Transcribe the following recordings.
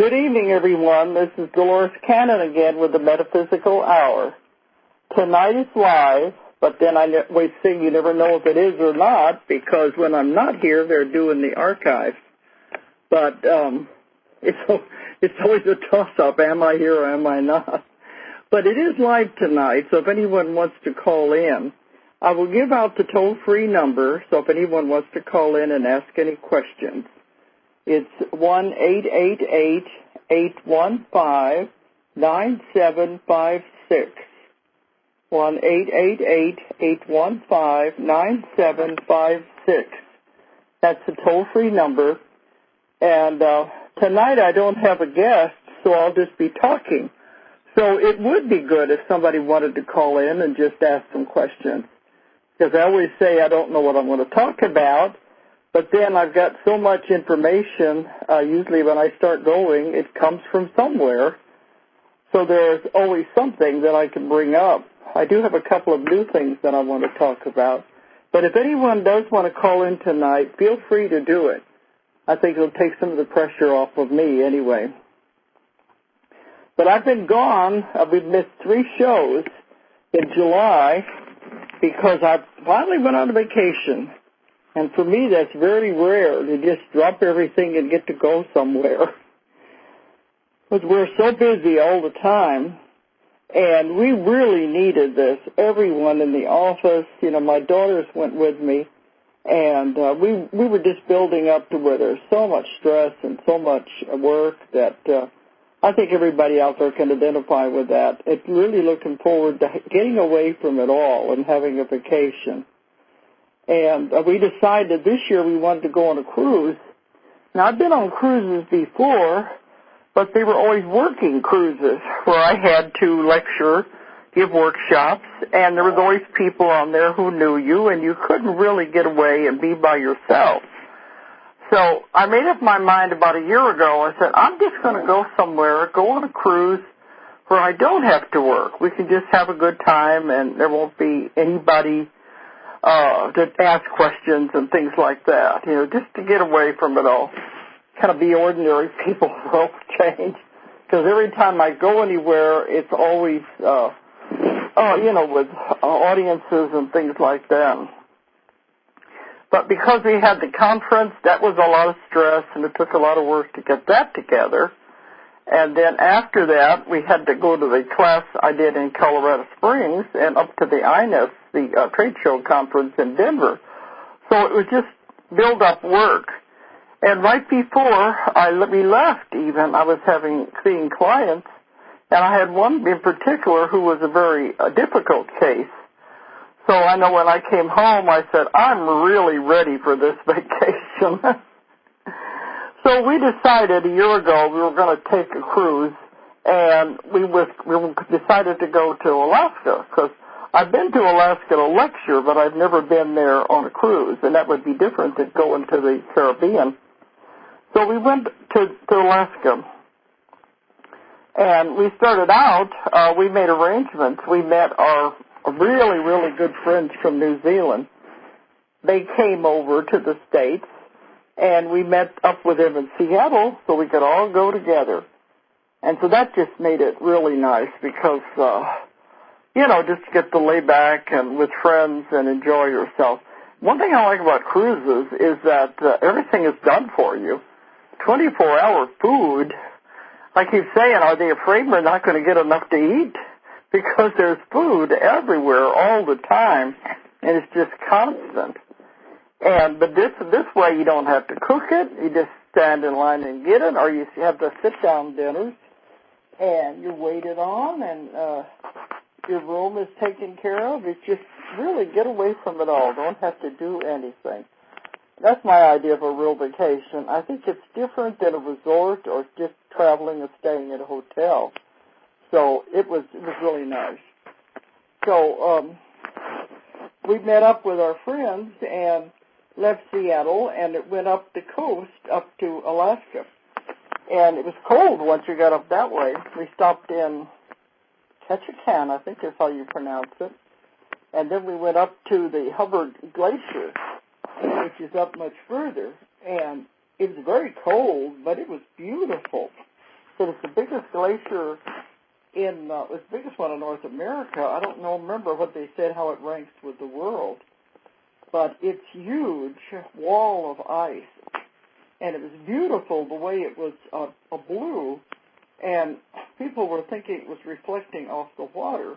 Good evening, everyone. This is Dolores Cannon again with the Metaphysical Hour. Tonight is live, but then I always say you never know if it is or not, because when I'm not here, they're doing the archive. But it's always a toss-up, am I here or am I not? But it is live tonight, so if anyone wants to call in, I will give out the toll-free number, so if anyone wants to call in and ask any questions. It's 1-888-815-9756. 1-888-815-9756. That's the toll-free number. And tonight I don't have a guest, so I'll just be talking. So it would be good if somebody wanted to call in and just ask some questions. Because I always say I don't know what I'm going to talk about, but then I've got so much information, usually when I start going, it comes from somewhere. So there's always something that I can bring up. I do have a couple of new things that I want to talk about. But if anyone does want to call in tonight, feel free to do it. I think it'll take some of the pressure off of me anyway. But I've been gone. We've missed 3 shows in July because I finally went on vacation. And for me, that's very rare to just drop everything and get to go somewhere. Because we're so busy all the time. And we really needed this. Everyone in the office, my daughters went with me. And we were just building up to where there's so much stress and so much work that I think everybody out there can identify with that. It's really looking forward to getting away from it all and having a vacation. And we decided this year we wanted to go on a cruise. Now, I've been on cruises before, but they were always working cruises where I had to lecture, give workshops, and there was always people on there who knew you, and you couldn't really get away and be by yourself. So I made up my mind about a year ago. I said, I'm just going to go somewhere, go on a cruise where I don't have to work. We can just have a good time, and there won't be anybody to ask questions and things like that, just to get away from it all. Kind of be ordinary people for a change. Because every time I go anywhere, it's always, with audiences and things like that. But because we had the conference, that was a lot of stress, and it took a lot of work to get that together. And then after that, we had to go to the class I did in Colorado Springs and up to the INES, the trade show conference in Denver. So it was just build-up work. And right before we left even, I was seeing clients, and I had one in particular who was a very difficult case. So I know when I came home, I said, I'm really ready for this vacation. So we decided a year ago we were going to take a cruise, and we decided to go to Alaska, because I've been to Alaska to lecture, but I've never been there on a cruise, and that would be different than going to the Caribbean. So we went to Alaska, and we started out, we made arrangements. We met our really, really good friends from New Zealand. They came over to the States, and we met up with them in Seattle so we could all go together. And so that just made it really nice because, just to get to lay back and with friends and enjoy yourself. One thing I like about cruises is that everything is done for you. 24-hour food. I keep saying, are they afraid we're not going to get enough to eat? Because there's food everywhere all the time, and it's just constant. But this way you don't have to cook it. You just stand in line and get it, or you have the sit-down dinners, and you're waited on, and your room is taken care of. It's just really get away from it all. Don't have to do anything. That's my idea of a real vacation. I think it's different than a resort or just traveling and staying at a hotel. So it was really nice. So we met up with our friends and left Seattle, and it went up the coast up to Alaska. And it was cold once you got up that way. We stopped in Ketchikan, I think is how you pronounce it. And then we went up to the Hubbard Glacier, which is up much further. And it was very cold, but it was beautiful. said it's the biggest glacier it's the biggest one in North America. I don't remember what they said, how it ranks with the world. But it's huge wall of ice. And it was beautiful the way it was a blue. And people were thinking it was reflecting off the water.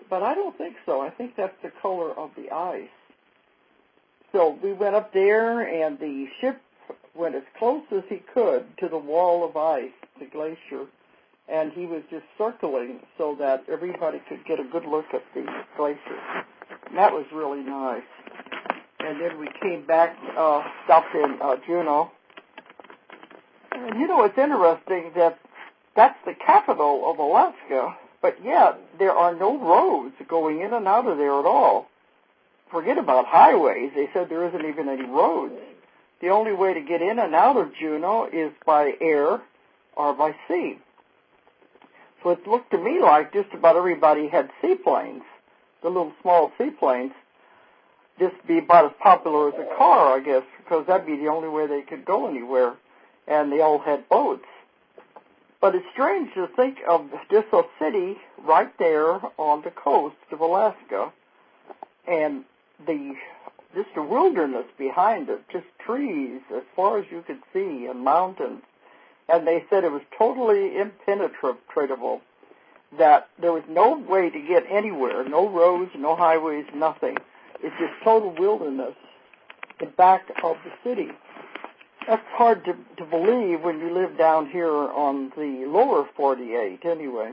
But I don't think so. I think that's the color of the ice. So we went up there, and the ship went as close as he could to the wall of ice, the glacier, and he was just circling so that everybody could get a good look at the glacier. And that was really nice. And then we came back, stopped in Juneau. And, you know, it's interesting that that's the capital of Alaska, but yet there are no roads going in and out of there at all. Forget about highways. They said there isn't even any roads. The only way to get in and out of Juneau is by air or by sea. So it looked to me like just about everybody had seaplanes, the little small seaplanes, just be about as popular as a car, I guess, because that'd be the only way they could go anywhere. And they all had boats. But it's strange to think of just a city right there on the coast of Alaska, and just the wilderness behind it, just trees as far as you could see, and mountains. And they said it was totally impenetrable, that there was no way to get anywhere, no roads, no highways, nothing. It's just total wilderness, the back of the city. That's hard to believe when you live down here on the lower 48 anyway.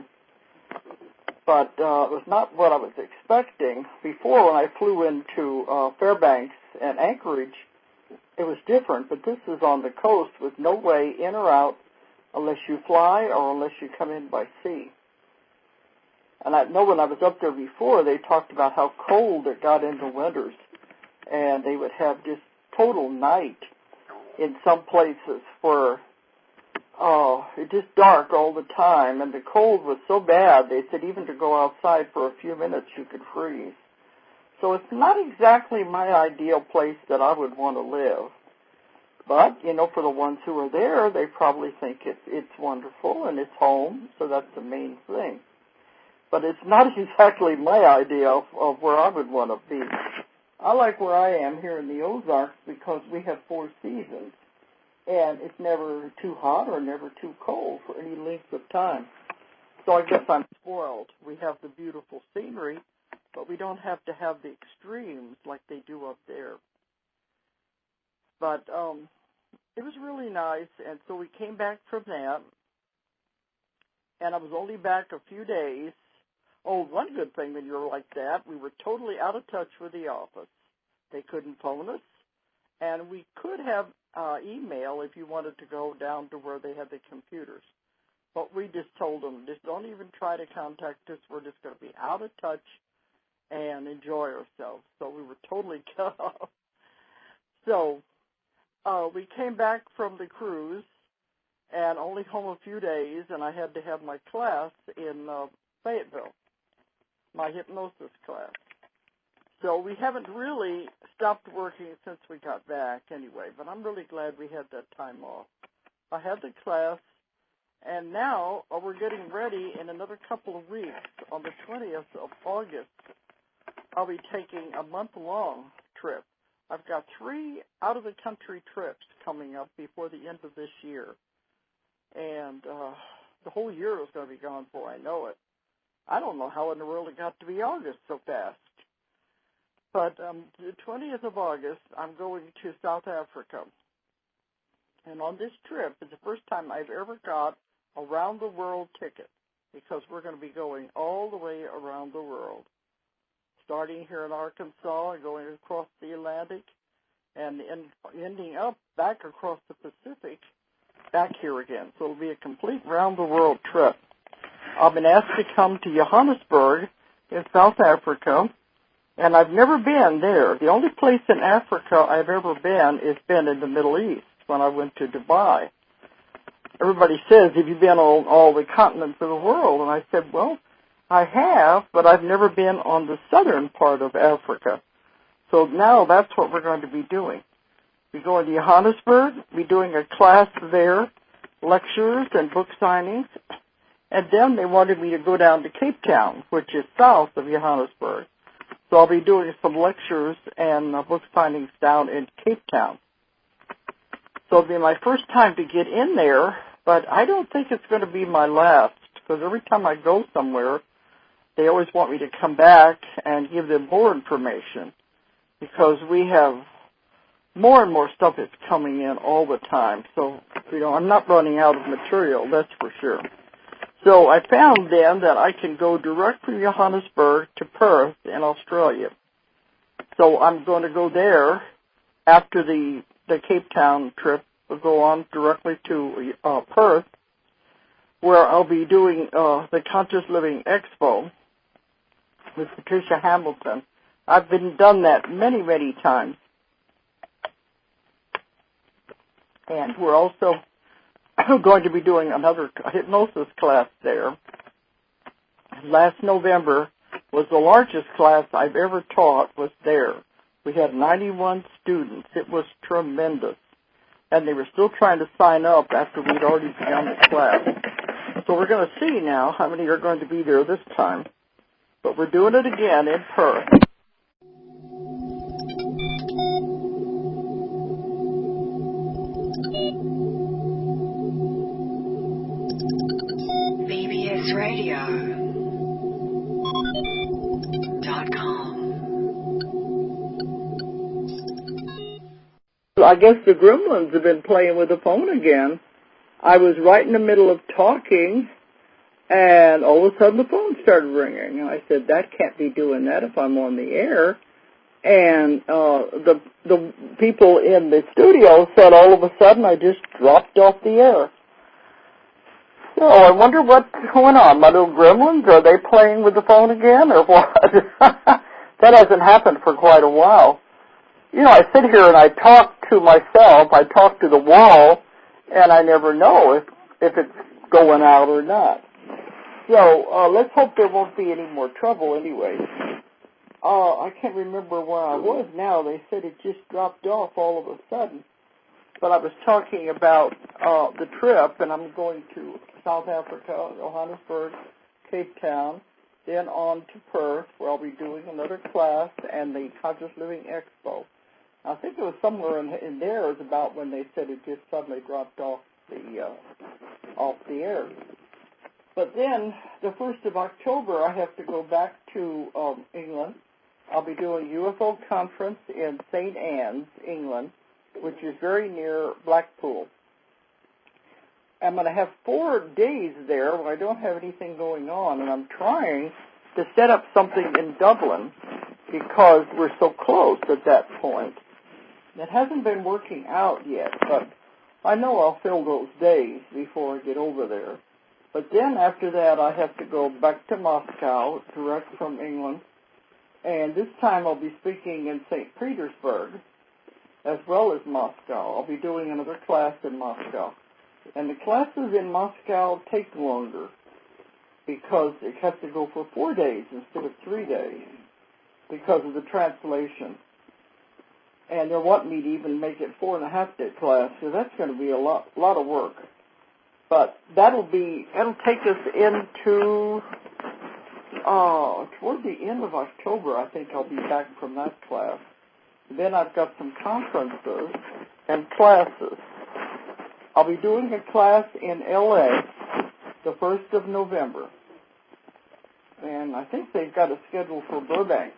But it was not what I was expecting. Before, when I flew into Fairbanks and Anchorage, it was different, but this is on the coast with no way in or out unless you fly or unless you come in by sea. And I know when I was up there before, they talked about how cold it got in the winters, and they would have just total night in some places where it just dark all the time, and the cold was so bad, they said even to go outside for a few minutes you could freeze. So it's not exactly my ideal place that I would want to live. But, you know, for the ones who are there, they probably think it's wonderful and it's home, so that's the main thing. But it's not exactly my idea of where I would want to be. I like where I am here in the Ozarks because we have 4 seasons, and it's never too hot or never too cold for any length of time. So I guess I'm spoiled. We have the beautiful scenery, but we don't have to have the extremes like they do up there. But it was really nice, and so we came back from that, and I was only back a few days. Oh, one good thing when you're like that, we were totally out of touch with the office. They couldn't phone us, and we could have email if you wanted to go down to where they had the computers. But we just told them, just don't even try to contact us. We're just going to be out of touch and enjoy ourselves. So we were totally cut off. So we came back from the cruise and only home a few days, and I had to have my class in Fayetteville, my hypnosis class. So we haven't really stopped working since we got back anyway, but I'm really glad we had that time off. I had the class, and now we're getting ready in another couple of weeks. On the 20th of August, I'll be taking a month-long trip. I've got 3 out-of-the-country trips coming up before the end of this year. And the whole year is going to be gone before I know it. I don't know how in the world it got to be August so fast. But the 20th of August, I'm going to South Africa. And on this trip, it's the first time I've ever got a round-the-world ticket because we're going to be going all the way around the world, starting here in Arkansas and going across the Atlantic and ending up back across the Pacific, back here again. So it'll be a complete round-the-world trip. I've been asked to come to Johannesburg in South Africa, and I've never been there. The only place in Africa I've ever been is been in the Middle East when I went to Dubai. Everybody says, have you been on all the continents of the world? And I said, well, I have, but I've never been on the southern part of Africa. So now that's what we're going to be doing. We're going to Johannesburg, we're doing a class there, lectures and book signings. And then they wanted me to go down to Cape Town, which is south of Johannesburg. So I'll be doing some lectures and book signings down in Cape Town. So it'll be my first time to get in there, but I don't think it's going to be my last, because every time I go somewhere, they always want me to come back and give them more information, because we have more and more stuff that's coming in all the time. So, I'm not running out of material, that's for sure. So I found then that I can go direct from Johannesburg to Perth in Australia. So I'm going to go there after the Cape Town trip. We'll go on directly to Perth, where I'll be doing the Conscious Living Expo with Patricia Hamilton. I've done that many, many times. And we're also going to be doing another hypnosis class there. Last November was the largest class I've ever taught was there. We had 91 students. It was tremendous. And they were still trying to sign up after we'd already begun the class. So we're going to see now how many are going to be there this time. But we're doing it again in Perth. BBSradio.com. I guess the gremlins have been playing with the phone again. I was right in the middle of talking, and all of a sudden the phone started ringing. And I said, that can't be doing that if I'm on the air. And the people in the studio said all of a sudden I just dropped off the air. So I wonder what's going on. My little gremlins, are they playing with the phone again or what? That hasn't happened for quite a while. I sit here and I talk to myself, I talk to the wall, and I never know if it's going out or not. So let's hope there won't be any more trouble anyway. I can't remember where I was now. They said it just dropped off all of a sudden. But I was talking about the trip, and I'm going to South Africa, Johannesburg, Cape Town, then on to Perth, where I'll be doing another class, and the Conscious Living Expo. I think it was somewhere in there is about when they said it just suddenly dropped off the air. But then, the 1st of October, I have to go back to England. I'll be doing a UFO conference in St. Anne's, England, which is very near Blackpool. I'm going to have 4 days there where I don't have anything going on, and I'm trying to set up something in Dublin because we're so close at that point. It hasn't been working out yet, but I know I'll fill those days before I get over there. But then after that, I have to go back to Moscow, direct from England, and this time I'll be speaking in St. Petersburg as well as Moscow. I'll be doing another class in Moscow. And the classes in Moscow take longer because it has to go for 4 days instead of 3 days because of the translation. And they're wanting me to even make it 4.5-day class, so that's going to be a lot of work. But that'll take us into, toward the end of October, I think I'll be back from that class. Then I've got some conferences and classes. I'll be doing a class in L.A. the 1st of November. And I think they've got a schedule for Burbank.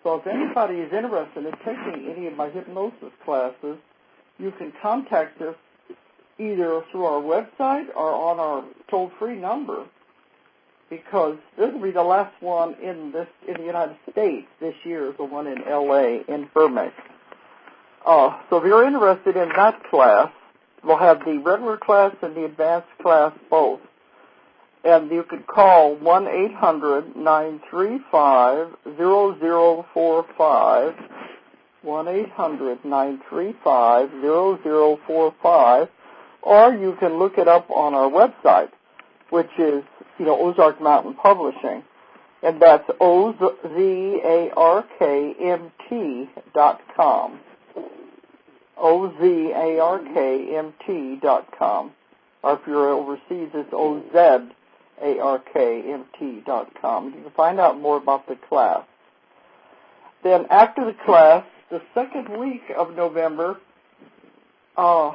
So if anybody is interested in taking any of my hypnosis classes, you can contact us either through our website or on our toll-free number, because this will be the last one in the United States this year, the one in L.A. in Burbank. So if you're interested in that class, we'll have the regular class and the advanced class both. And you could call 1-800-935-0045, 1-800-935-0045, or you can look it up on our website, which is, Ozark Mountain Publishing, and that's OZARKMT.com, OZARKMT.com. or if you're overseas, it's OZARKMT.com. You can find out more about the class. Then after the class, the second week of November, I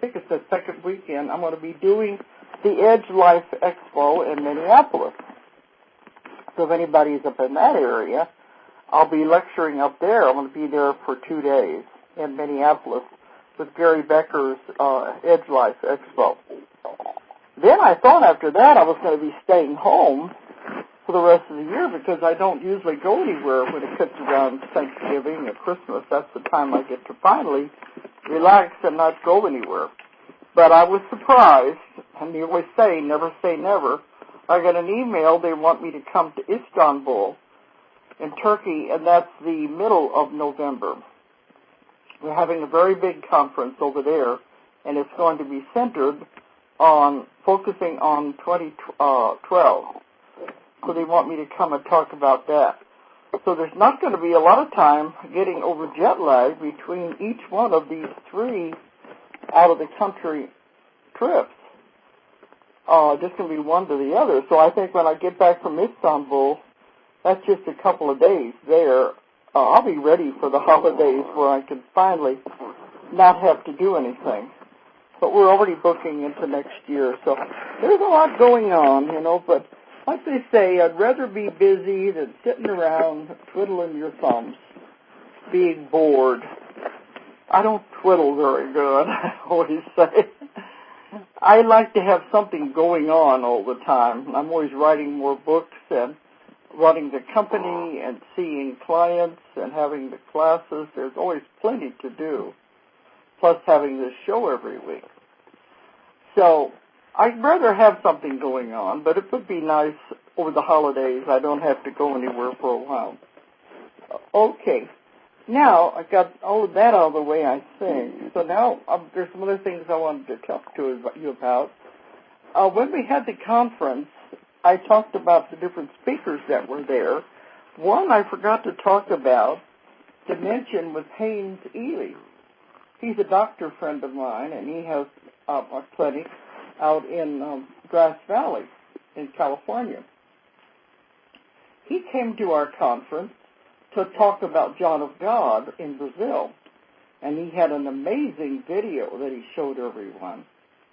think it's the second weekend, I'm going to be doing the Edge Life Expo in Minneapolis. So if anybody's up in that area, I'll be lecturing up there. I'm going to be there for 2 days in Minneapolis with Gary Becker's Edge Life Expo. Then I thought after that I was going to be staying home for the rest of the year because I don't usually go anywhere when it gets around Thanksgiving or Christmas. That's the time I get to finally relax and not go anywhere. But I was surprised, and you always say never. I got an email. They want me to come to Istanbul in Turkey, and that's the middle of November. We're having a very big conference over there, and it's going to be centered on focusing on 2012. So they want me to come and talk about that. So there's not going to be a lot of time getting over jet lag between each one of these 3 out-of-the-country trips. Just going to be one to the other. So I think when I get back from Istanbul, that's just a couple of days there. I'll be ready for the holidays where I can finally not have to do anything. But we're already booking into next year. So there's a lot going on, but like they say, I'd rather be busy than sitting around twiddling your thumbs, being bored. I don't twiddle very good, I always say. I like to have something going on all the time. I'm always writing more books and running the company and seeing clients and having the classes. There's always plenty to do, plus having this show every week. So I'd rather have something going on, but it would be nice over the holidays. I don't have to go anywhere for a while. Okay. Now, I got all of that out of the way, I think. So now there's some other things I wanted to talk to you about. When we had the conference, I talked about the different speakers that were there. One I forgot to mention was Haynes Ely. He's a doctor friend of mine, and he has a clinic out in Grass Valley in California. He came to our conference to talk about John of God in Brazil, and he had an amazing video that he showed everyone.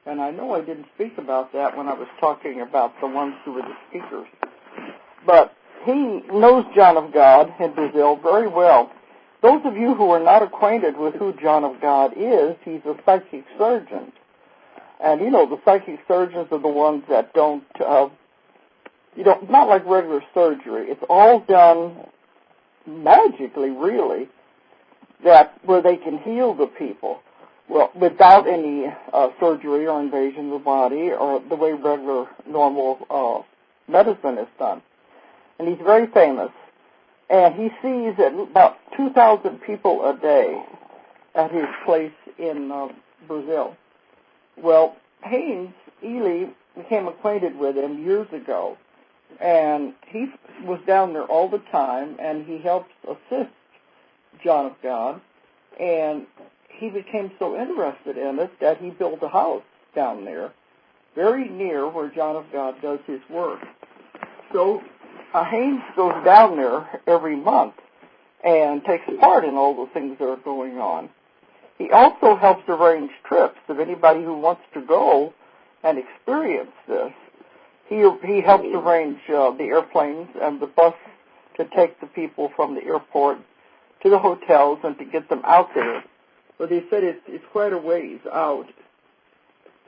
And I know I didn't speak about that when I was talking about the ones who were the speakers. But he knows John of God in Brazil very well. Those of you who are not acquainted with who John of God is, he's a psychic surgeon. And, the psychic surgeons are the ones that don't, not like regular surgery. It's all done magically, really, where they can heal the people. Well, without any surgery or invasion of the body or the way regular, normal medicine is done. And he's very famous. And he sees about 2,000 people a day at his place in Brazil. Well, Haynes Ely became acquainted with him years ago, and he was down there all the time, and he helps assist John of God, and he became so interested in it that he built a house down there, very near where John of God does his work. So Haynes goes down there every month and takes part in all the things that are going on. He also helps arrange trips of anybody who wants to go and experience this. He helps arrange the airplanes and the bus to take the people from the airport to the hotels and to get them out there. But he said it's quite a ways out.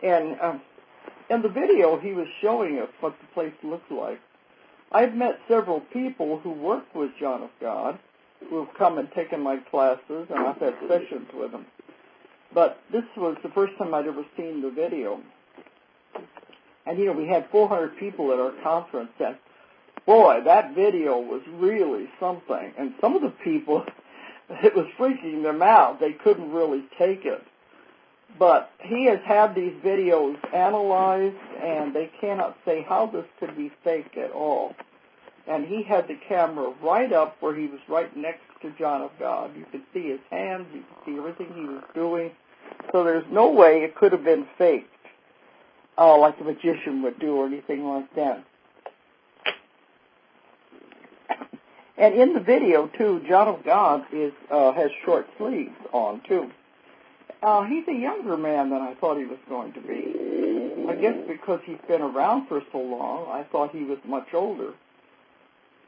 And in the video, he was showing us what the place looked like. I've met several people who work with John of God who have come and taken my classes, and I've had sessions with them. But this was the first time I'd ever seen the video. And, we had 400 people at our conference, and, boy, that video was really something. And some of the people, it was freaking them out. They couldn't really take it. But he has had these videos analyzed, and they cannot say how this could be fake at all. And he had the camera right up where he was right next to John of God. You could see his hands. You could see everything he was doing. So there's no way it could have been faked. like a magician would do or anything like that. And in the video, too, John of God has short sleeves on, too. He's a younger man than I thought he was going to be. I guess because he's been around for so long, I thought he was much older.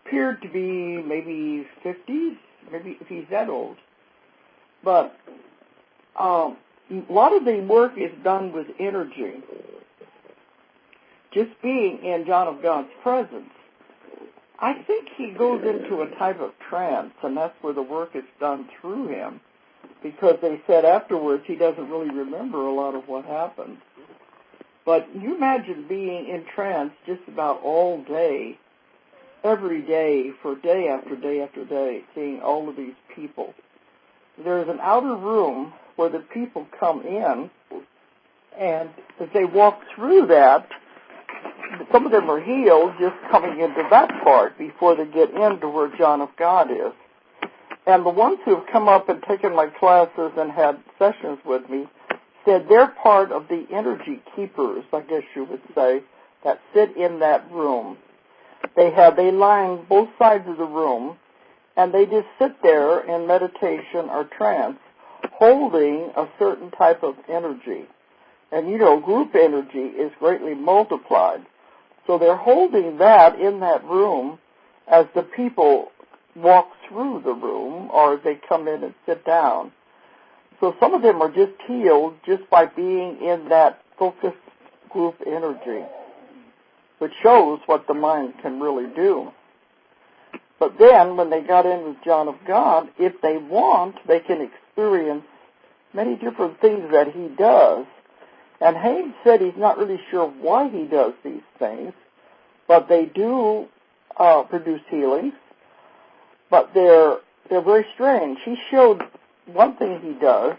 Appeared to be maybe 50s, maybe if he's that old. But a lot of the work is done with energy. Just being in John of God's presence. I think he goes into a type of trance, and that's where the work is done through him, because they said afterwards he doesn't really remember a lot of what happened. But you imagine being in trance just about all day, every day, for day after day after day, seeing all of these people. There's an outer room where the people come in, and as they walk through that, some of them are healed just coming into that part before they get into where John of God is. And the ones who have come up and taken my classes and had sessions with me said they're part of the energy keepers, I guess you would say, that sit in that room. They line both sides of the room, and they just sit there in meditation or trance, holding a certain type of energy. And, group energy is greatly multiplied. So they're holding that in that room as the people walk through the room or as they come in and sit down. So some of them are just healed just by being in that focused group energy, which shows what the mind can really do. But then when they got in with John of God, if they want, they can experience many different things that he does. And Haynes said he's not really sure why he does these things, but they do produce healings, but they're very strange. He showed one thing he does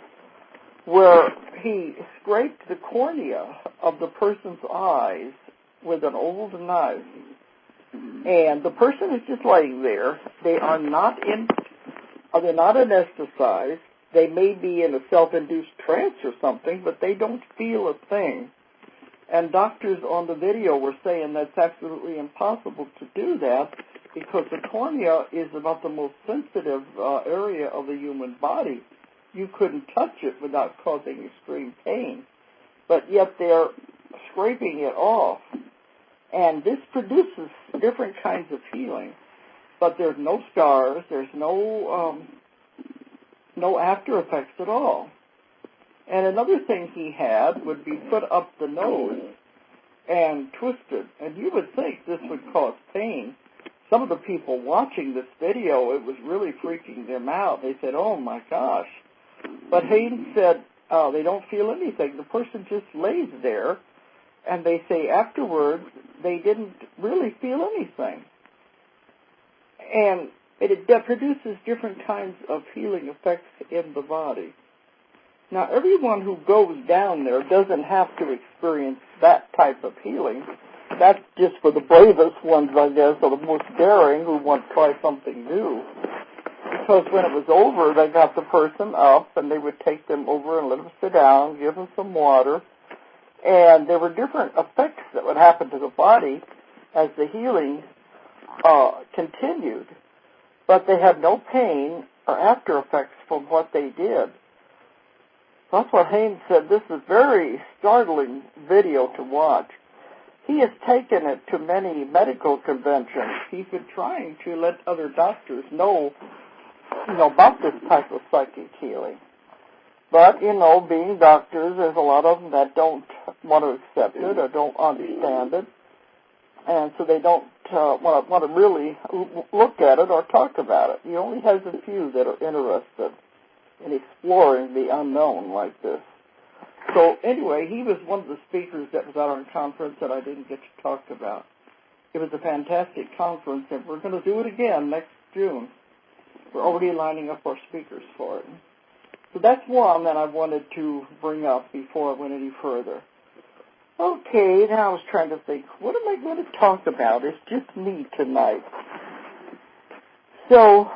where he scraped the cornea of the person's eyes with an old knife, and the person is just laying there. They're not anesthetized. They may be in a self-induced trance or something, but they don't feel a thing. And doctors on the video were saying that's absolutely impossible to do that because the cornea is about the most sensitive area of the human body. You couldn't touch it without causing extreme pain. But yet they're scraping it off. And this produces different kinds of healing. But there's no scars, there's no after effects at all. And another thing he had would be put up the nose and twisted. And you would think this would cause pain. Some of the people watching this video, it was really freaking them out. They said, oh my gosh. But Hayden said they don't feel anything. The person just lays there, and they say afterwards they didn't really feel anything. And it produces different kinds of healing effects in the body. Now, everyone who goes down there doesn't have to experience that type of healing. That's just for the bravest ones, I guess, or the most daring who want to try something new. Because when it was over, they got the person up, and they would take them over and let them sit down, give them some water. And there were different effects that would happen to the body as the healing continued. But they had no pain or after effects from what they did. That's what Haynes said. This is a very startling video to watch. He has taken it to many medical conventions. He's been trying to let other doctors know about this type of psychic healing. But, being doctors, there's a lot of them that don't want to accept it or don't understand it. And so they don't want to really look at it or talk about it. He only has a few that are interested in exploring the unknown like this. So anyway, he was one of the speakers that was at our conference that I didn't get to talk about. It was a fantastic conference, and we're going to do it again next June. We're already lining up our speakers for it. So that's one that I wanted to bring up before I went any further. Okay, now I was trying to think, what am I going to talk about? It's just me tonight. So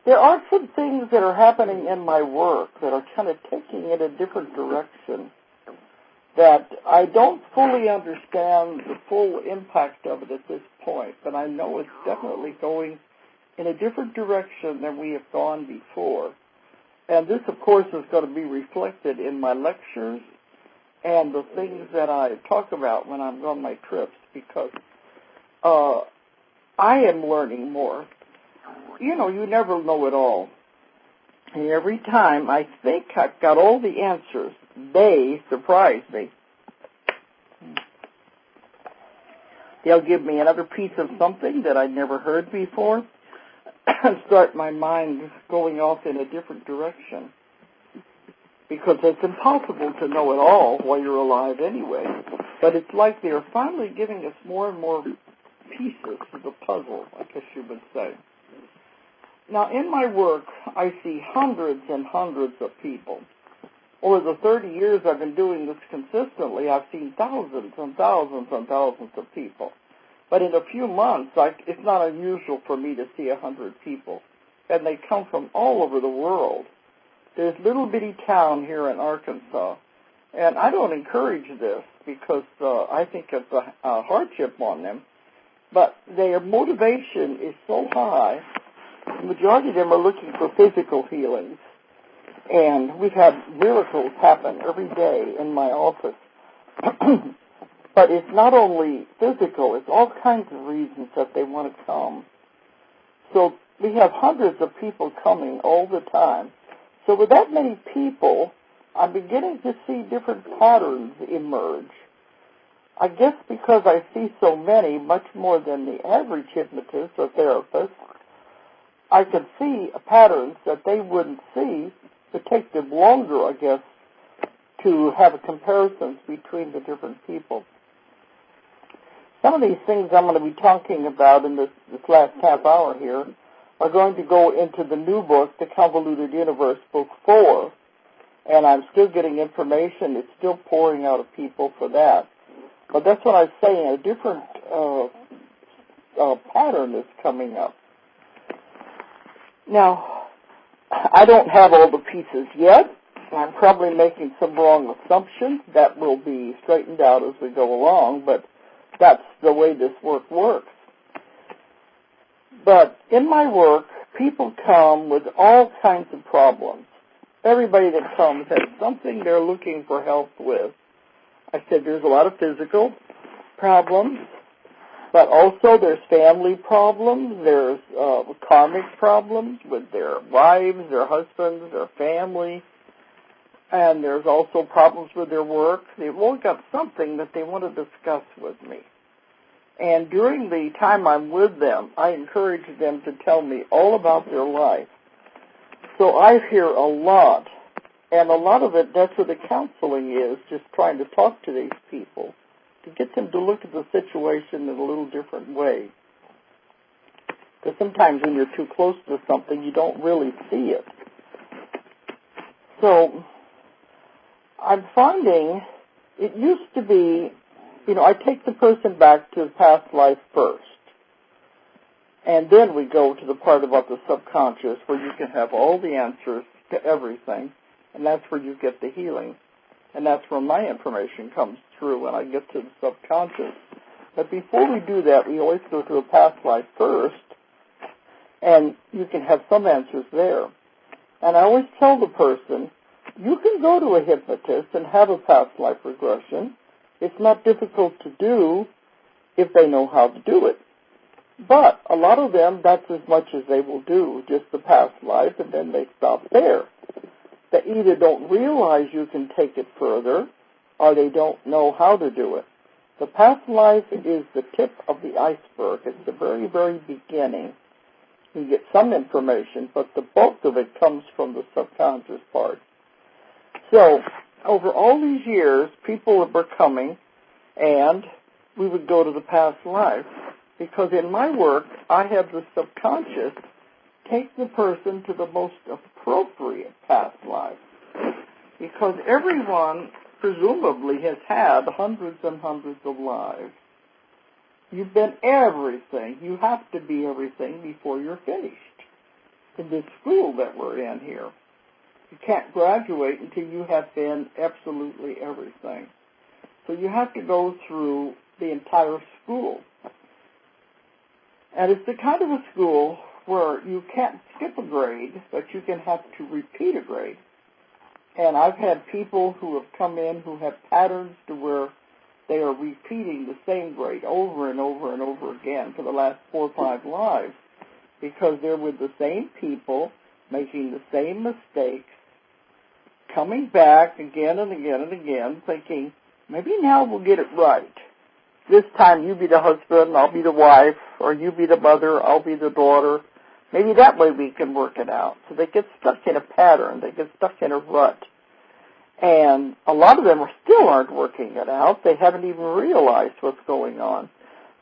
there are some things that are happening in my work that are kind of taking it a different direction. that I don't fully understand the full impact of it at this point, but I know it's definitely going in a different direction than we have gone before. And this, of course, is going to be reflected in my lectures and the things that I talk about when I'm on my trips, because I am learning more. You know, you never know it all. And every time I think I've got all the answers, they surprise me. They'll give me another piece of something that I'd never heard before and start my mind going off in a different direction. Because it's impossible to know it all while you're alive anyway. But it's like they're finally giving us more and more pieces of the puzzle, I guess you would say. Now, in my work, I see hundreds and hundreds of people. Over the 30 years I've been doing this consistently, I've seen thousands and thousands and thousands of people. But in a few months, it's not unusual for me to see 100 people. And they come from all over the world. There's a little bitty town here in Arkansas. And I don't encourage this because I think it's a hardship on them. But their motivation is so high, the majority of them are looking for physical healings. And we've had miracles happen every day in my office. But it's not only physical, it's all kinds of reasons that they want to come. So we have hundreds of people coming all the time. So with that many people, I'm beginning to see different patterns emerge. I guess because I see so many, much more than the average hypnotist or therapist, I can see patterns that they wouldn't see. It takes them longer, I guess, to have a comparison between the different people. Some of these things I'm going to be talking about in this last half hour here are going to go into the new book, The Convoluted Universe, Book 4, and I'm still getting information. It's still pouring out of people for that. But that's what I'm saying, a different pattern is coming up. Now, I don't have all the pieces yet. I'm probably making some wrong assumptions that will be straightened out as we go along, but that's the way this work works. But in my work, people come with all kinds of problems. Everybody that comes has something they're looking for help with. I said there's a lot of physical problems, but also there's family problems, there's karmic problems with their wives, their husbands, their family, and there's also problems with their work. They've all got something that they want to discuss with me. And during the time I'm with them, I encourage them to tell me all about their life. So I hear a lot, and a lot of it, that's what the counseling is, just trying to talk to these people, to get them to look at the situation in a little different way. Because sometimes when you're too close to something, you don't really see it. So I'm finding it used to be, I take the person back to the past life first. And then we go to the part about the subconscious where you can have all the answers to everything. And that's where you get the healing. And that's where my information comes through when I get to the subconscious. But before we do that, we always go to a past life first. And you can have some answers there. And I always tell the person, you can go to a hypnotist and have a past life regression. It's not difficult to do if they know how to do it. But a lot of them, that's as much as they will do, just the past life, and then they stop there. They either don't realize you can take it further, or they don't know how to do it. The past life is the tip of the iceberg. It's the very, very beginning. You get some information, but the bulk of it comes from the subconscious part. So, over all these years, people were coming, and we would go to the past life. Because in my work, I have the subconscious take the person to the most appropriate past life. Because everyone, presumably, has had hundreds and hundreds of lives. You've been everything. You have to be everything before you're finished. In this school that we're in here, you can't graduate until you have been absolutely everything. So you have to go through the entire school. And it's the kind of a school where you can't skip a grade, but you can have to repeat a grade. And I've had people who have come in who have patterns to where they are repeating the same grade over and over and over again for the last 4 or 5 lives because they're with the same people, making the same mistakes, coming back again and again and again, thinking, maybe now we'll get it right. This time you be the husband, I'll be the wife, or you be the mother, I'll be the daughter. Maybe that way we can work it out. So they get stuck in a pattern. They get stuck in a rut. And a lot of them still aren't working it out. They haven't even realized what's going on.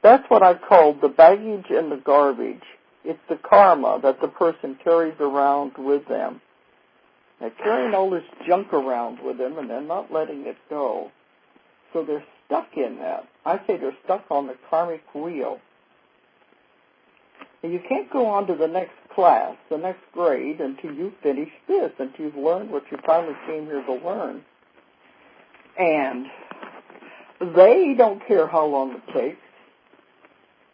That's what I call the baggage and the garbage. It's the karma that the person carries around with them. They're carrying all this junk around with them and they're not letting it go. So they're stuck in that. I say they're stuck on the karmic wheel. And you can't go on to the next class, the next grade, until you finish this, until you've learned what you finally came here to learn. And they don't care how long it takes.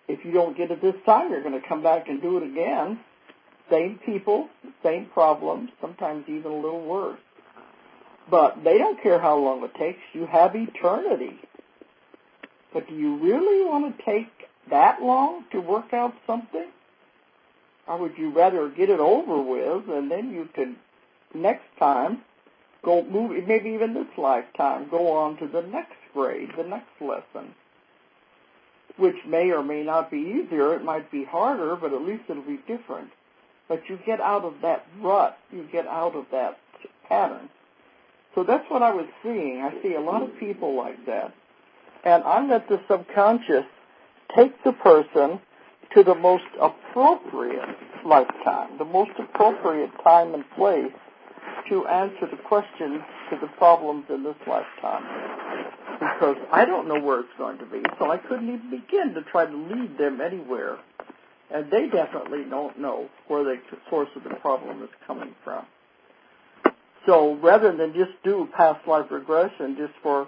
If you don't get it this time, you're going to come back and do it again. Same people, same problems, sometimes even a little worse. But they don't care how long it takes. You have eternity. But do you really want to take that long to work out something? Or would you rather get it over with and then you can, next time, go move, maybe even this lifetime, go on to the next grade, the next lesson, which may or may not be easier. It might be harder, but at least it'll be different. But you get out of that rut. You get out of that pattern. So that's what I was seeing. I see a lot of people like that. And I let the subconscious take the person to the most appropriate lifetime, the most appropriate time and place to answer the questions to the problems in this lifetime. Because I don't know where it's going to be, so I couldn't even begin to try to lead them anywhere. And they definitely don't know where the source of the problem is coming from. So rather than just do past life regression just for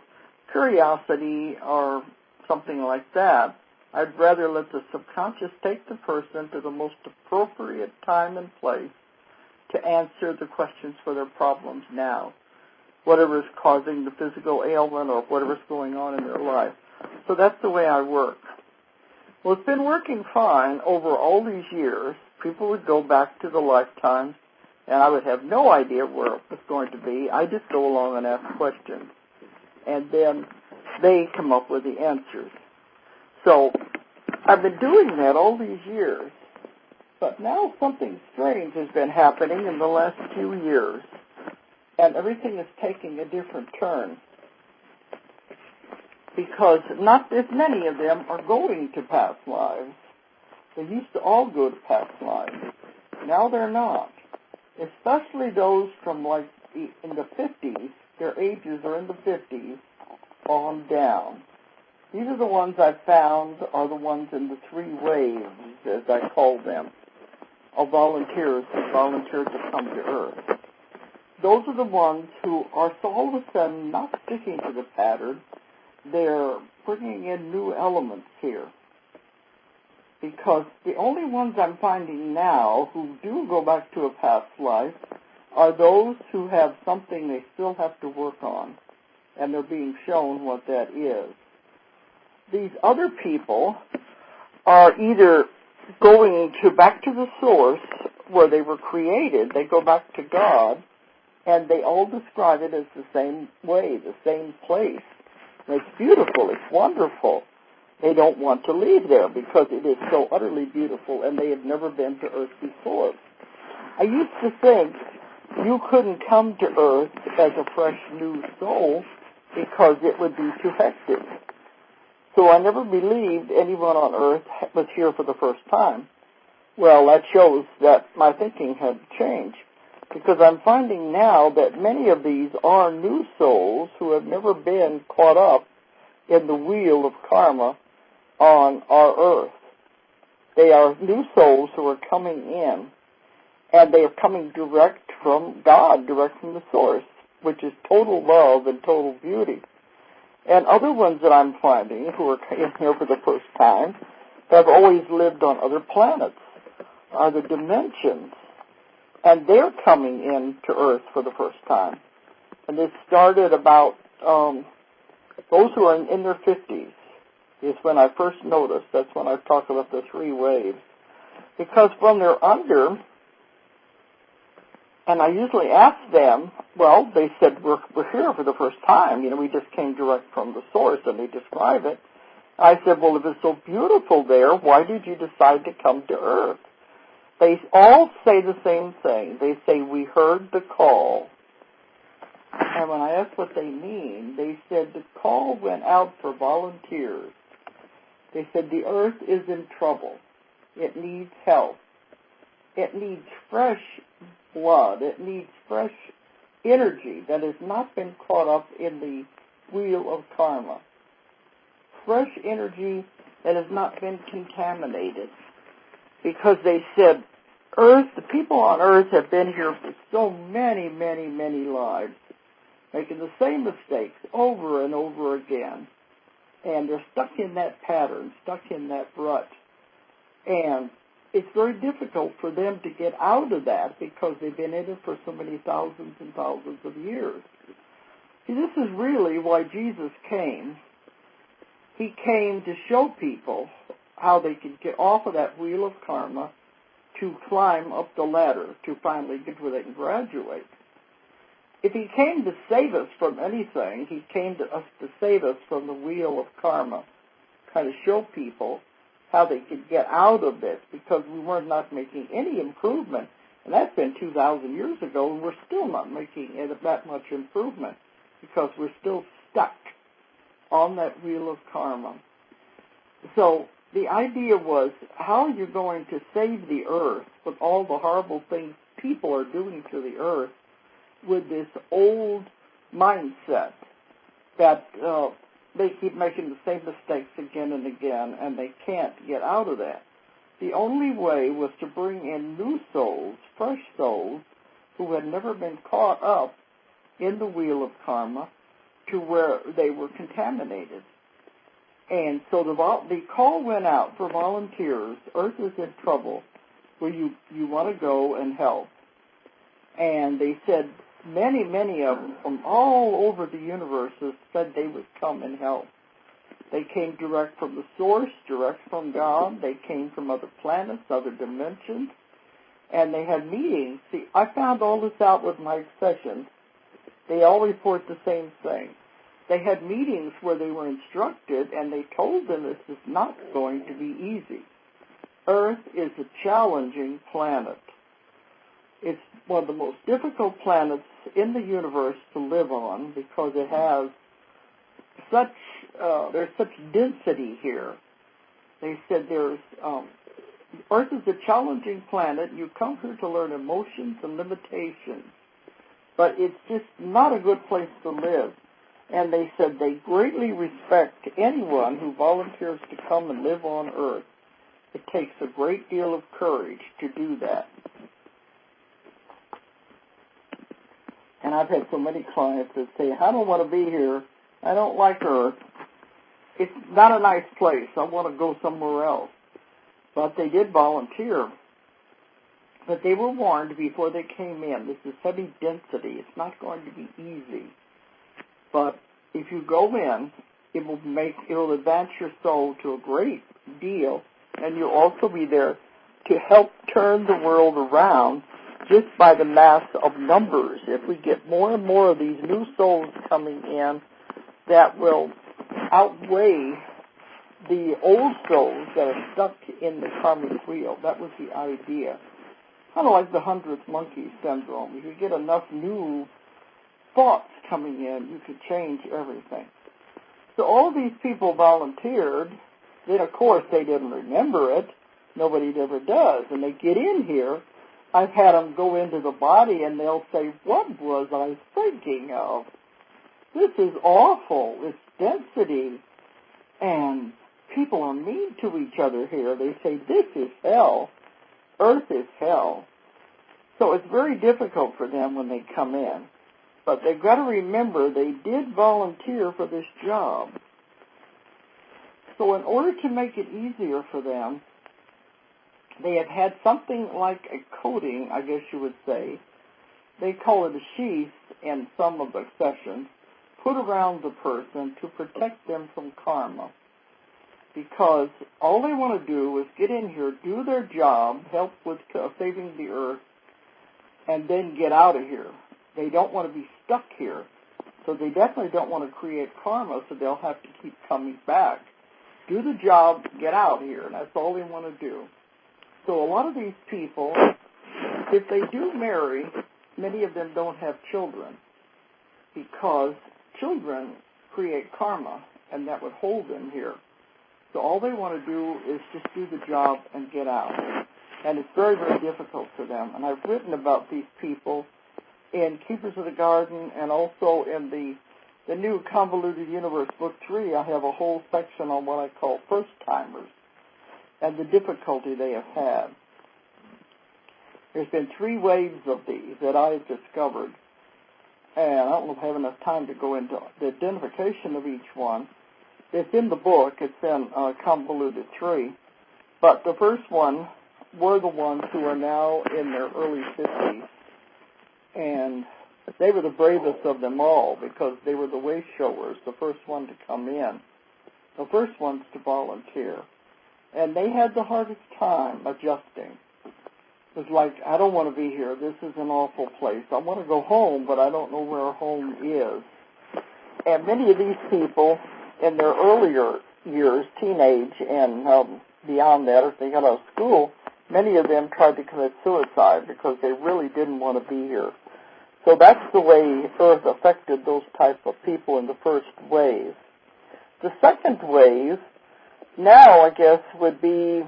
curiosity or something like that, I'd rather let the subconscious take the person to the most appropriate time and place to answer the questions for their problems now, whatever is causing the physical ailment or whatever's going on in their life. So that's the way I work. Well, it's been working fine over all these years. People would go back to the lifetime, and I would have no idea where it was going to be. I just go along and ask questions, and then they come up with the answers. So I've been doing that all these years, but now something strange has been happening in the last few years, and everything is taking a different turn because not as many of them are going to past lives. They used to all go to past lives. Now they're not, especially those from like in the 50s. Their ages are in the 50s on down. These are the ones I've found are the ones in the 3 waves, as I call them, of volunteers who volunteered to come to Earth. Those are the ones who are so all of a sudden not sticking to the pattern. They're bringing in new elements here. Because the only ones I'm finding now who do go back to a past life are those who have something they still have to work on, and they're being shown what that is. These other people are either going back to the source where they were created. They go back to God, and they all describe it as the same way, the same place. And it's beautiful. It's wonderful. They don't want to leave there because it is so utterly beautiful, and they have never been to Earth before. I used to think you couldn't come to Earth as a fresh new soul because it would be too hectic. So I never believed anyone on Earth was here for the first time. Well, that shows that my thinking had changed, because I'm finding now that many of these are new souls who have never been caught up in the wheel of karma on our Earth. They are new souls who are coming in, and they are coming direct from God, direct from the source, which is total love and total beauty. And other ones that I'm finding who are in here for the first time have always lived on other planets, other dimensions, and they're coming in to Earth for the first time. And this started about those who are in their 50s is when I first noticed. That's when I talk about the 3 waves. Because when they're under, and I usually ask them, well, they said, we're here for the first time. You know, we just came direct from the source, and they describe it. I said, well, if it's so beautiful there, why did you decide to come to Earth? They all say the same thing. They say, we heard the call. And when I asked what they mean, they said the call went out for volunteers. They said the Earth is in trouble. It needs help. It needs fresh blood. It needs fresh energy that has not been caught up in the wheel of karma. Fresh energy that has not been contaminated. Because they said, Earth, the people on Earth have been here for so many, many, many lives, making the same mistakes over and over again. And they're stuck in that pattern, stuck in that rut. And it's very difficult for them to get out of that because they've been in it for so many thousands and thousands of years. See, this is really why Jesus came. He came to show people how they could get off of that wheel of karma to climb up the ladder to finally get where they can graduate. If he came to save us from anything, he came to us to save us from the wheel of karma, kind of show people how they could get out of this because we were not making any improvement. And that's been 2,000 years ago, and we're still not making that much improvement because we're still stuck on that wheel of karma. So the idea was, how are you going to save the Earth with all the horrible things people are doing to the Earth with this old mindset that they keep making the same mistakes again and again, and they can't get out of that. The only way was to bring in new souls, fresh souls, who had never been caught up in the wheel of karma to where they were contaminated. And so the call went out for volunteers. Earth is in trouble. Where you want to go and help. And they said many, many of them from all over the universe said they would come and help. They came direct from the source, direct from God. They came from other planets, other dimensions. And they had meetings. See, I found all this out with my sessions. They all report the same thing. They had meetings where they were instructed, and they told them this is not going to be easy. Earth is a challenging planet. It's one of the most difficult planets in the universe to live on because it has there's such density here. They said Earth is a challenging planet. You come here to learn emotions and limitations, but it's just not a good place to live. And they said they greatly respect anyone who volunteers to come and live on Earth. It takes a great deal of courage to do that. And I've had so many clients that say, I don't want to be here. I don't like Earth. It's not a nice place. I want to go somewhere else. But they did volunteer. But they were warned before they came in. This is heavy density. It's not going to be easy. But if you go in, it will advance your soul to a great deal, and you'll also be there to help turn the world around just by the mass of numbers. If we get more and more of these new souls coming in, that will outweigh the old souls that are stuck in the karmic wheel. That was the idea. Kind of like the 100th monkey syndrome. If you get enough new thoughts coming in, you could change everything. So all these people volunteered. Then, of course, they didn't remember it. Nobody ever does. And they get in here. I've had them go into the body, and they'll say, what was I thinking of? This is awful. It's density. And people are mean to each other here. They say, this is hell. Earth is hell. So it's very difficult for them when they come in. But they've got to remember they did volunteer for this job. So in order to make it easier for them, they have had something like a coating, I guess you would say. They call it a sheath in some of the sessions, put around the person to protect them from karma. Because all they want to do is get in here, do their job, help with saving the earth, and then get out of here. They don't want to be stuck here. So they definitely don't want to create karma, so they'll have to keep coming back. Do the job, get out here, and that's all they want to do. So a lot of these people, if they do marry, many of them don't have children because children create karma, and that would hold them here. So all they want to do is just do the job and get out. And it's very, very difficult for them. And I've written about these people in Keepers of the Garden and also in the new Convoluted Universe, Book 3. I have a whole section on what I call first-timers and the difficulty they have had. There's been 3 waves of these that I have discovered. And I don't know if I have enough time to go into the identification of each one. It's in the book. It's in Convoluted 3. But the first one were the ones who are now in their early 50s. And they were the bravest of them all because they were the way showers, the first one to come in, the first ones to volunteer. And they had the hardest time adjusting. It was like, I don't want to be here. This is an awful place. I want to go home, but I don't know where home is. And many of these people in their earlier years, teenage and beyond that, if they got out of school, many of them tried to commit suicide because they really didn't want to be here. So that's the way Earth affected those type of people in the first wave. The second wave, now I guess, would be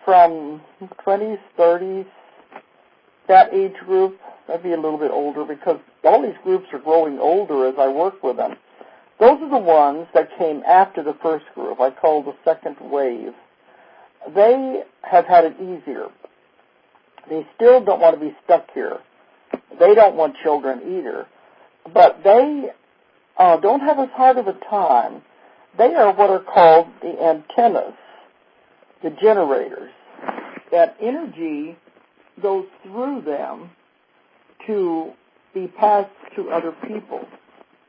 from 20s, 30s, that age group. That'd be a little bit older because all these groups are growing older as I work with them. Those are the ones that came after the first group. I call the second wave. They have had it easier. They still don't want to be stuck here. They don't want children either. But they don't have as hard of a time. They are what are called the antennas, the generators. That energy goes through them to be passed to other people.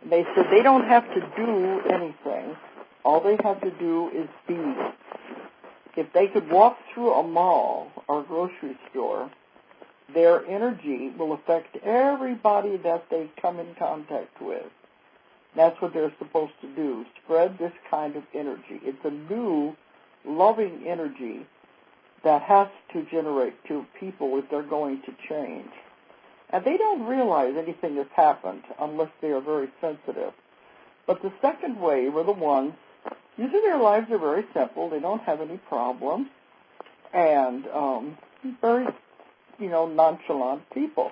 And they said they don't have to do anything. All they have to do is be. If they could walk through a mall or a grocery store, their energy will affect everybody that they come in contact with. That's what they're supposed to do, spread this kind of energy. It's a new, loving energy that has to generate to people if they're going to change. And they don't realize anything has happened unless they are very sensitive. But the second wave are the ones, usually their lives are very simple. They don't have any problems. And very, nonchalant people.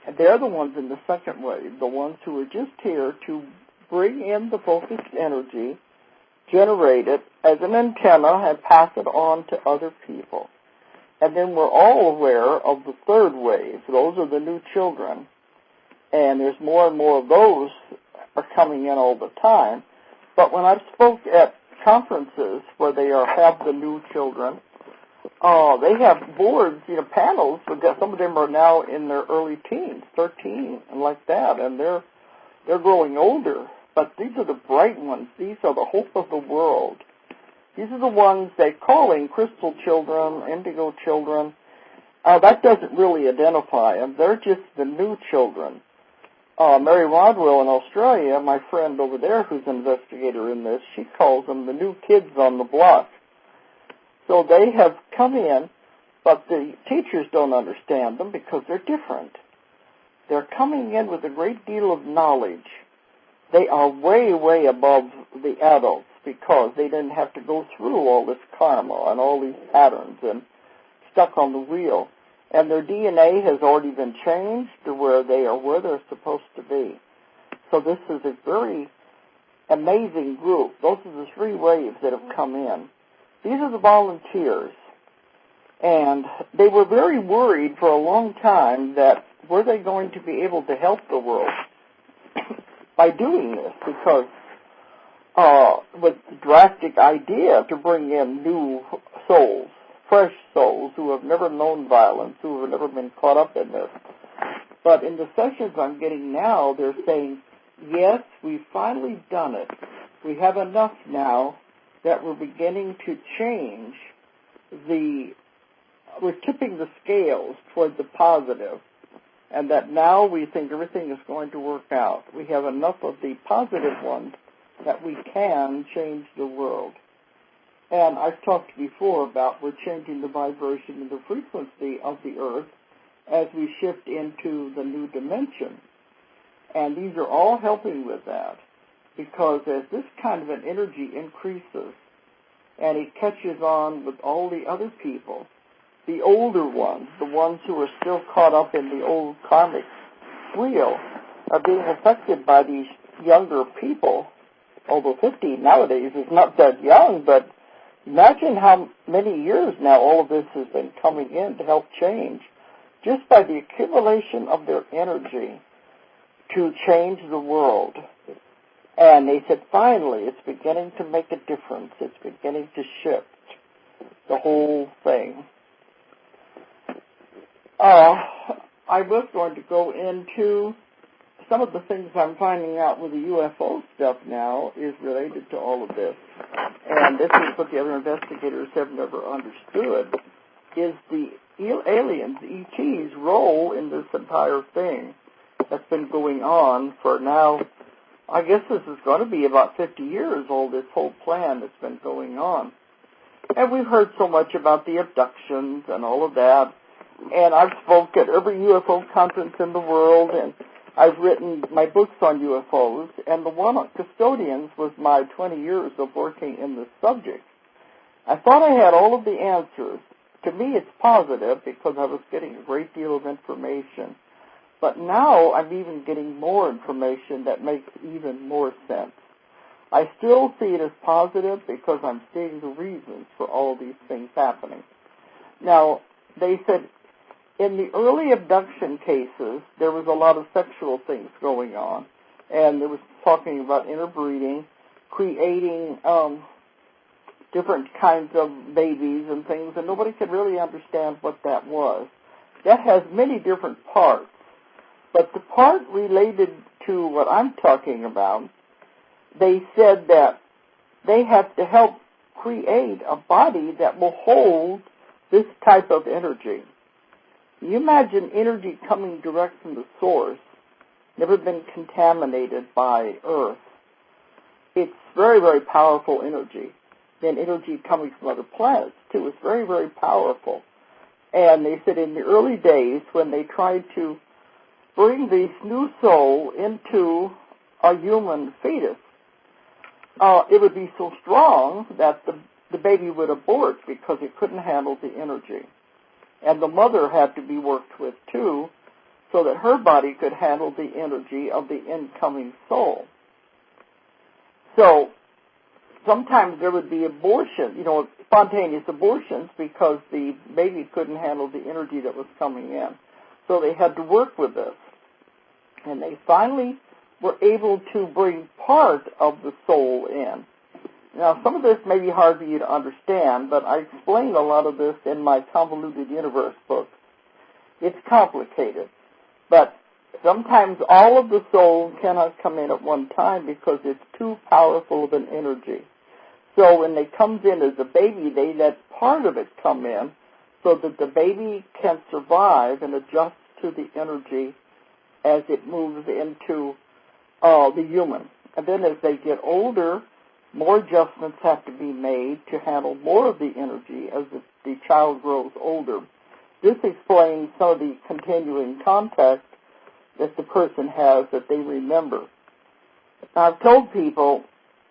And they're the ones in the second wave, the ones who are just here to bring in the focused energy, generate it as an antenna, and pass it on to other people. And then we're all aware of the third wave. Those are the new children. And there's more and more of those are coming in all the time. But when I spoke at conferences where they have the new children, they have boards, panels, but some of them are now in their early teens, 13, and like that, and they're growing older. But these are the bright ones. These are the hope of the world. These are the ones they're calling crystal children, indigo children. That doesn't really identify them. They're just the new children. Mary Rodwell in Australia, my friend over there who's an investigator in this, she calls them the new kids on the block. So they have come in, but the teachers don't understand them because they're different. They're coming in with a great deal of knowledge. They are way, way above the adults because they didn't have to go through all this karma and all these patterns and stuck on the wheel. And their DNA has already been changed to where they are where they're supposed to be. So this is a very amazing group. Those are the 3 waves that have come in. These are the volunteers. And they were very worried for a long time that were they going to be able to help the world by doing this? Because with the drastic idea to bring in new souls, fresh souls who have never known violence, who have never been caught up in this. But in the sessions I'm getting now, they're saying, yes, we've finally done it. We have enough now that we're beginning to change we're tipping the scales toward the positive, and that now we think everything is going to work out. We have enough of the positive ones that we can change the world. And I've talked before about we're changing the vibration and the frequency of the earth as we shift into the new dimension. And these are all helping with that, because as this kind of an energy increases and it catches on with all the other people, the older ones, the ones who are still caught up in the old karmic wheel, are being affected by these younger people. Although 50 nowadays is not that young, but imagine how many years now all of this has been coming in to help change, just by the accumulation of their energy to change the world. And they said, finally, it's beginning to make a difference. It's beginning to shift the whole thing. I was going to go into some of the things I'm finding out with the UFO stuff now is related to all of this. And this is what the other investigators have never understood, is the aliens, ET's role in this entire thing that's been going on for now. I guess this is going to be about 50 years old, this whole plan that's been going on. And we've heard so much about the abductions and all of that. And I've spoke at every UFO conference in the world, and I've written my books on UFOs. And the one on custodians was my 20 years of working in this subject. I thought I had all of the answers. To me, it's positive because I was getting a great deal of information. But now I'm even getting more information that makes even more sense. I still see it as positive because I'm seeing the reasons for all these things happening. Now, they said in the early abduction cases, there was a lot of sexual things going on. And there was talking about interbreeding, creating different kinds of babies and things, and nobody could really understand what that was. That has many different parts. But the part related to what I'm talking about, they said that they have to help create a body that will hold this type of energy. You imagine energy coming direct from the source, never been contaminated by Earth. It's very, very powerful energy. Then energy coming from other planets, too, is very, very powerful. And they said in the early days when they tried to bring this new soul into a human fetus, it would be so strong that the baby would abort because it couldn't handle the energy. And the mother had to be worked with, too, so that her body could handle the energy of the incoming soul. So sometimes there would be abortion, spontaneous abortions because the baby couldn't handle the energy that was coming in. So they had to work with this. And they finally were able to bring part of the soul in. Now, some of this may be hard for you to understand, but I explain a lot of this in my Convoluted Universe book. It's complicated, but sometimes all of the soul cannot come in at one time because it's too powerful of an energy. So when they comes in as a baby, they let part of it come in so that the baby can survive and adjust to the energy as it moves into the human. And then as they get older, more adjustments have to be made to handle more of the energy as the child grows older. This explains some of the continuing contact that the person has that they remember. Now, I've told people,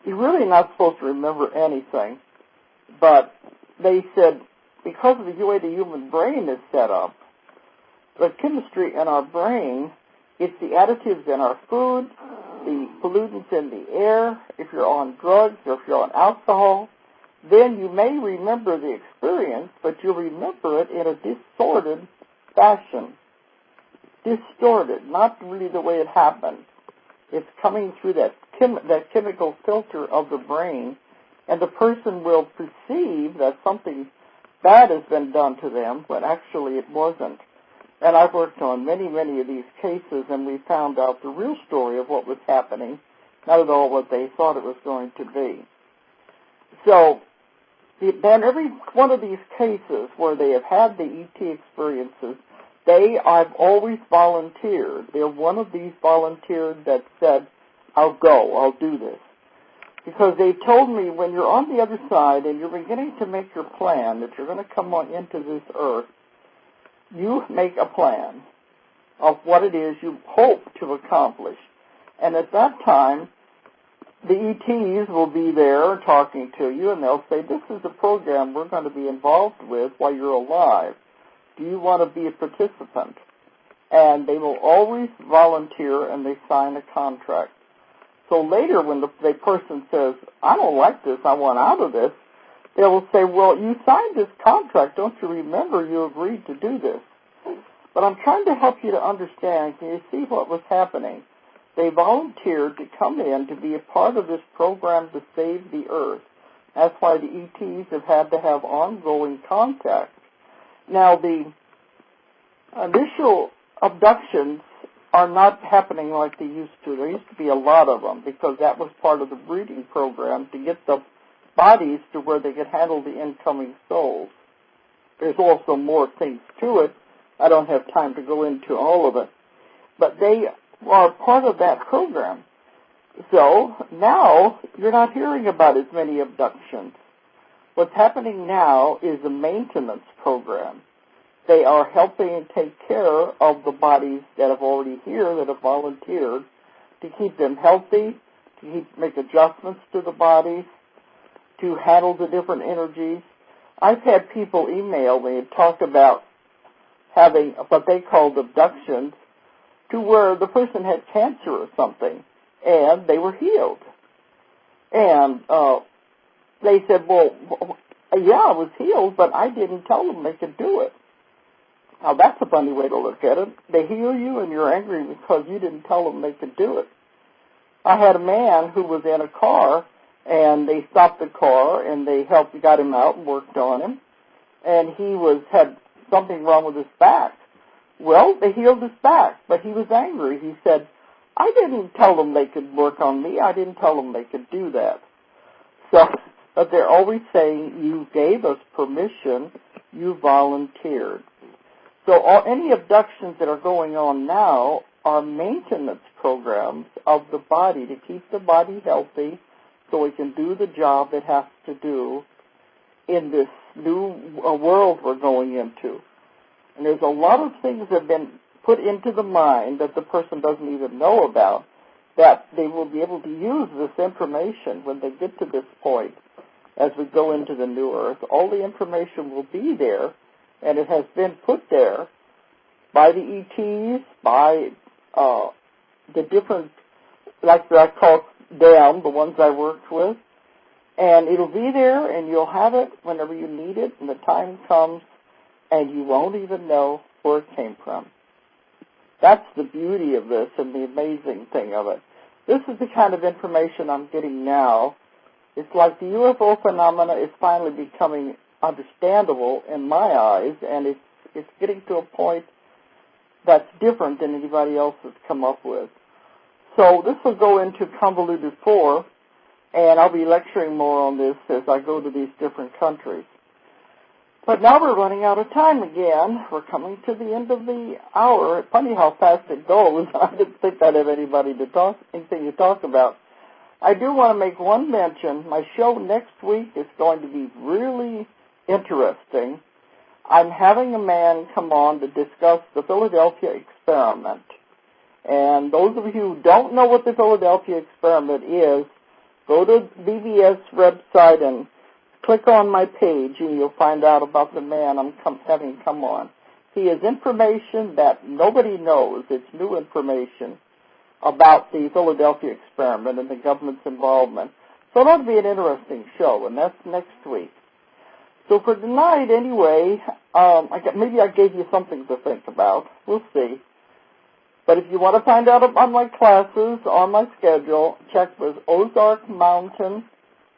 you're really not supposed to remember anything, but they said because of the way the human brain is set up, the chemistry in our brain, it's the additives in our food, the pollutants in the air, if you're on drugs or if you're on alcohol, then you may remember the experience, but you'll remember it in a distorted fashion. distorted, not really the way it happened. It's coming through that chemical filter of the brain, and the person will perceive that something bad has been done to them, when actually it wasn't. And I've worked on many, many of these cases, and we found out the real story of what was happening, not at all what they thought it was going to be. So then every one of these cases where they have had the ET experiences, I've always volunteered. They're one of these volunteers that said, I'll go, I'll do this. Because they told me when you're on the other side and you're beginning to make your plan that you're going to come on into this earth, you make a plan of what it is you hope to accomplish. And at that time, the ETs will be there talking to you, and they'll say, this is a program we're going to be involved with while you're alive. Do you want to be a participant? And they will always volunteer, and they sign a contract. So later when the person says, I don't like this, I want out of this, they will say, well, you signed this contract. Don't you remember you agreed to do this? But I'm trying to help you to understand. Can you see what was happening? They volunteered to come in to be a part of this program to save the earth. That's why the ETs have had to have ongoing contact. Now, the initial abductions are not happening like they used to. There used to be a lot of them because that was part of the breeding program to get the bodies to where they could handle the incoming souls. There's also more things to it. I don't have time to go into all of it. But they are part of that program. So now you're not hearing about as many abductions. What's happening now is a maintenance program. They are helping take care of the bodies that have already here, that have volunteered, to keep them healthy, to make adjustments to the bodies, to handle the different energies. I've had people email me and talk about having what they called abductions, to where the person had cancer or something, and they were healed. And they said, well, yeah, I was healed, but I didn't tell them they could do it. Now, that's a funny way to look at it. They heal you, and you're angry because you didn't tell them they could do it. I had a man who was in a car, and they stopped the car, and they got him out and worked on him, and he had something wrong with his back. Well, they healed his back, but he was angry. He said, I didn't tell them they could work on me. I didn't tell them they could do that. So, but they're always saying, you gave us permission, you volunteered. So any abductions that are going on now are maintenance programs of the body to keep the body healthy so it can do the job it has to do in this new world we're going into. And there's a lot of things that have been put into the mind that the person doesn't even know about, that they will be able to use this information when they get to this point as we go into the new earth. All the information will be there, and it has been put there by the ETs, by the different, like I call them, the ones I worked with, and it'll be there, and you'll have it whenever you need it, and the time comes, and you won't even know where it came from. That's the beauty of this and the amazing thing of it. This is the kind of information I'm getting now. It's like the UFO phenomena is finally becoming understandable in my eyes, and it's getting to a point that's different than anybody else has come up with. So this will go into Convoluted 4, and I'll be lecturing more on this as I go to these different countries. But now we're running out of time again. We're coming to the end of the hour. It's funny how fast it goes. I didn't think I'd have anything to talk about. I do want to make one mention. My show next week is going to be really interesting. I'm having a man come on to discuss the Philadelphia experiment. And those of you who don't know what the Philadelphia experiment is, go to BBS website and click on my page, and you'll find out about the man I'm having come on. He has information that nobody knows. It's new information about the Philadelphia experiment and the government's involvement. So that'll be an interesting show, and that's next week. So for tonight, anyway, maybe I gave you something to think about. We'll see. But if you want to find out about my classes on my schedule, check with Ozark Mountain,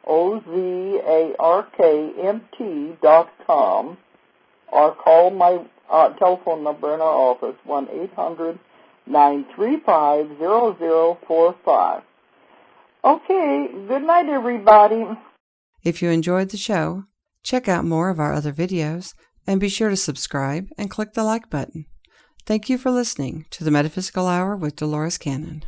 OZARKMT.com, or call my telephone number in our office, 1-800-935-0045. Okay, good night, everybody. If you enjoyed the show, check out more of our other videos and be sure to subscribe and click the like button. Thank you for listening to the Metaphysical Hour with Dolores Cannon.